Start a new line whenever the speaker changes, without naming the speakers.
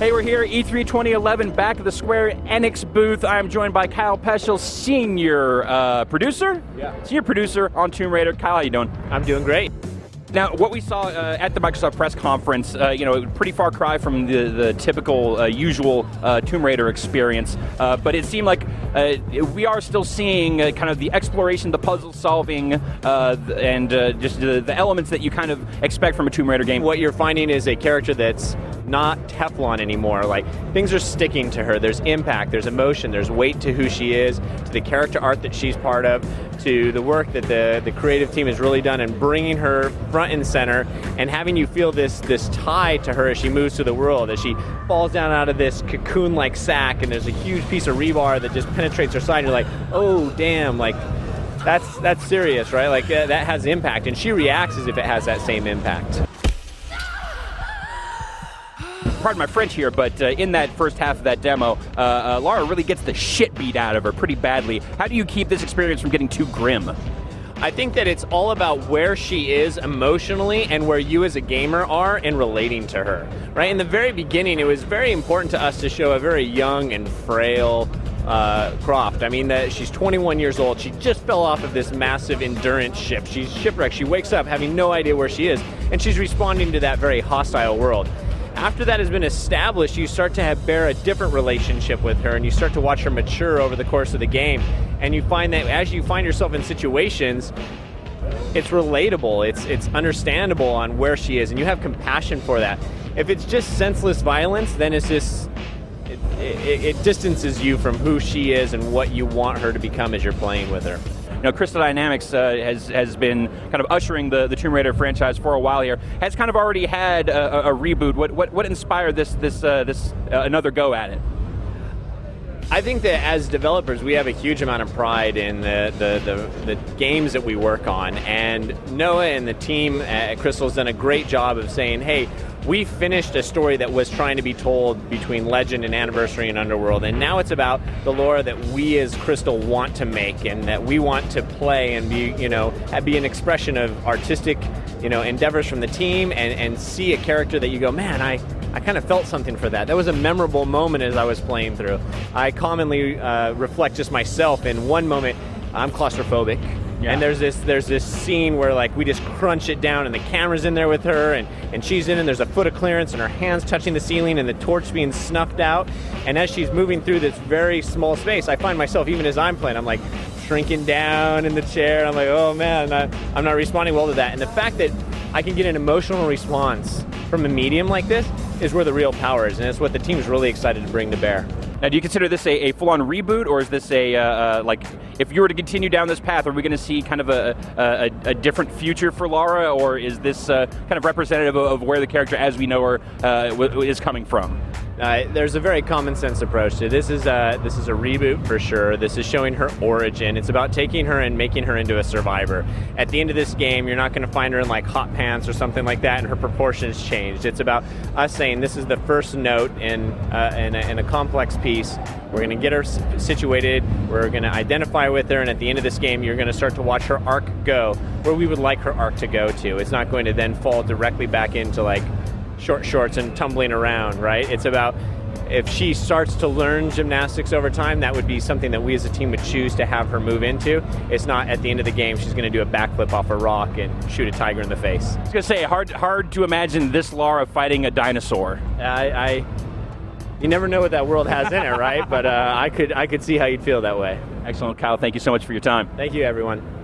Hey, we're here, E3 2011, back at the Square Enix booth. I'm joined by Kyle Peschel, senior producer?
Yeah.
Senior producer on Tomb Raider. Kyle, how you doing?
I'm doing great.
Now, what we saw at the Microsoft press conference, pretty far cry from the typical, usual Tomb Raider experience, but it seemed like we are still seeing kind of the exploration, the puzzle solving, and just the elements that you kind of expect from a Tomb Raider game.
What you're finding is a character that's not Teflon anymore. Like, things are sticking to her. There's impact, there's emotion, there's weight to who she is, to the character art that she's part of, to the work that the creative team has really done in bringing her front and center and having you feel this tie to her as she moves through the world, as she falls down out of this cocoon-like sack and there's a huge piece of rebar that just penetrates her side and you're like, oh, damn, like, that's serious, right? Like, that has impact, and she reacts as if it has that same impact.
Pardon my French here, but in that first half of that demo, Lara really gets the shit beat out of her pretty badly. How do you keep this experience from getting too grim?
I think that it's all about where she is emotionally and where you as a gamer are in relating to her, right? In the very beginning, it was very important to us to show a very young and frail Croft. I mean, she's 21 years old. She just fell off of this massive endurance ship. She's shipwrecked. She wakes up having no idea where she is, and she's responding to that very hostile world. After that has been established, you start to bear a different relationship with her, and you start to watch her mature over the course of the game. And you find that as you find yourself in situations, it's relatable, it's understandable on where she is, and you have compassion for that. If it's just senseless violence, then it's just, it distances you from who she is and what you want her to become as you're playing with her.
You know, Crystal Dynamics has been kind of ushering the Tomb Raider franchise for a while here. Has kind of already had a reboot. What inspired this another go at it?
I think that as developers, we have a huge amount of pride in the games that we work on, and Noah and the team at Crystal has done a great job of saying, hey, we finished a story that was trying to be told between Legend and Anniversary and Underworld, and now it's about the lore that we as Crystal want to make and that we want to play and be an expression of artistic, endeavors from the team, and see a character that you go, man, I kind of felt something for that. That was a memorable moment as I was playing through. I commonly reflect just myself. In one moment, I'm claustrophobic. Yeah. And there's this scene where, like, we just crunch it down and the camera's in there with her and she's in and there's a foot of clearance and her hand's touching the ceiling and the torch being snuffed out. And as she's moving through this very small space, I find myself, even as I'm playing, I'm like shrinking down in the chair. I'm like, oh man, I'm not responding well to that. And the fact that I can get an emotional response from a medium like this is where the real power is, and it's what the team's really excited to bring to bear.
Now, do you consider this a full-on reboot, or is this like, if you were to continue down this path, are we going to see kind of a different future for Lara, or is this kind of representative of where the character as we know her is coming from?
There's a very common sense approach to this. Is a reboot for sure. This is showing her origin. It's about taking her and making her into a survivor. At the end of this game, you're not going to find her in like hot pants or something like that, and her proportions changed. It's about us saying this is the first note in a complex piece. We're going to get her situated. We're going to identify with her, and at the end of this game, you're going to start to watch her arc go where we would like her arc to go to. It's not going to then fall directly back into like short shorts and tumbling around, right? It's about, if she starts to learn gymnastics over time, that would be something that we as a team would choose to have her move into. It's not at the end of the game she's going to do a backflip off a rock and shoot a tiger in the face.
I was going to say, hard to imagine this Lara fighting a dinosaur.
You never know what that world has in it, right? But I could see how you'd feel that way.
Excellent, Kyle. Thank you so much for your time.
Thank you, everyone.